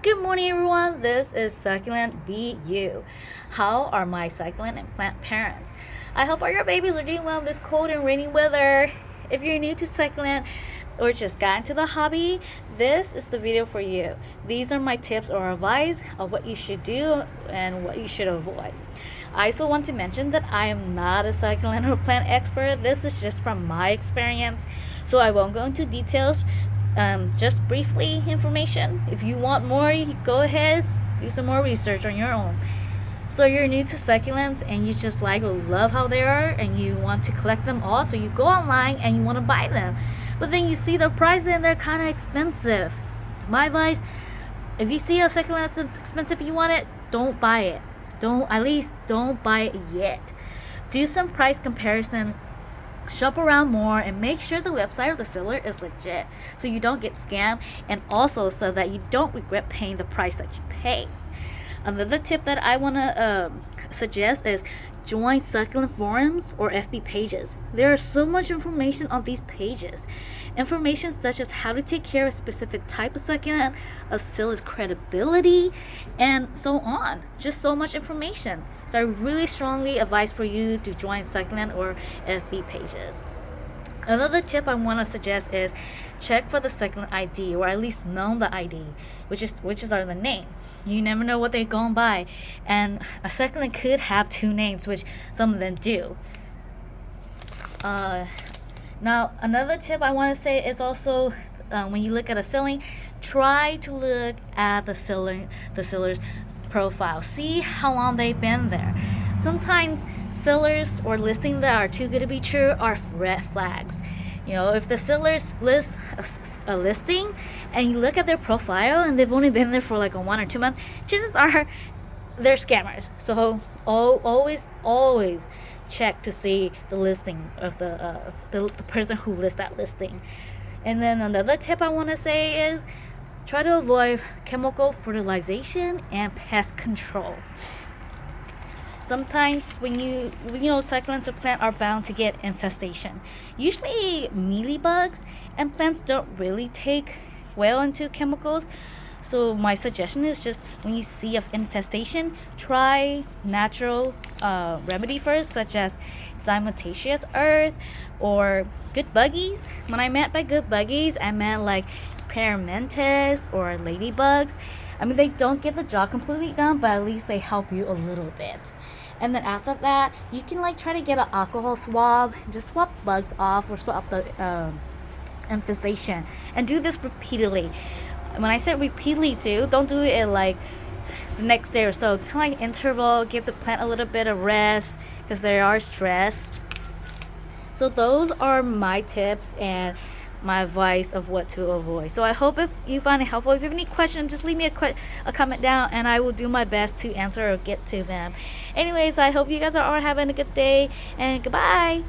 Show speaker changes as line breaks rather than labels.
Good morning, everyone. This is SucculentB.U. How are my succulent and plant parents? I hope all your babies are doing well in this cold and rainy weather. If you're new to succulent or just got into the hobby, this is the video for you. These are my tips or advice of what you should do and what you should avoid. I also want to mention that I am not a succulent or plant expert. This is just from my experience, so I won't go into details. Just briefly information. If you want more, you go ahead, do some more research on your own. So you're new to succulents and you just like or love how they are and you want to collect them all, so you go online and you want to buy them, but then you see the price and they're kind of expensive. My advice: if you see a succulent that's expensive, you want it, don't buy it. Don't buy it yet. Do some price comparison, shop around more, and make sure the website or the seller is legit so you don't get scammed, and also so that you don't regret paying the price that you pay. Another tip that I want to suggest is join succulent forums or FB pages. There is so much information on these pages. Information such as how to take care of a specific type of succulent, a seller's credibility, and so on. Just so much information. So I really strongly advise for you to join succulent or FB pages. Another tip I want to suggest is check for the succulent ID, or at least know the ID, which is the name. You never know what they're going by, and a succulent could have two names, which some of them do. Now, another tip I want to say is also when you look at a ceiling, try to look at the seller's profile. See how long they've been there. Sometimes sellers or listings that are too good to be true are red flags. You know, if the sellers list a listing and you look at their profile and they've only been there for like a 1 or 2 months, chances are they're scammers. So always check to see the listing of the person who lists that listing. And then another tip I want to say is try to avoid chemical fertilization and pest control. Sometimes when succulents or plants are bound to get infestation. Usually mealybugs, and plants don't really take well into chemicals. So my suggestion is just when you see an infestation, try natural remedy first, such as diatomaceous earth or good buggies. When I meant by good buggies, I meant like paramentis or ladybugs. I mean, they don't get the job completely done, but at least they help you a little bit. And then after that, you can try to get an alcohol swab, just swap bugs off or swap the infestation, and do this repeatedly. When I said repeatedly too, don't do it the next day or so. Kind of interval, give the plant a little bit of rest because they are stressed. So those are my tips and my advice of what to avoid. So I hope if you find it helpful. If you have any questions, just leave me a comment down and I will do my best to answer or get to them. Anyways, I hope you guys are all having a good day, and goodbye.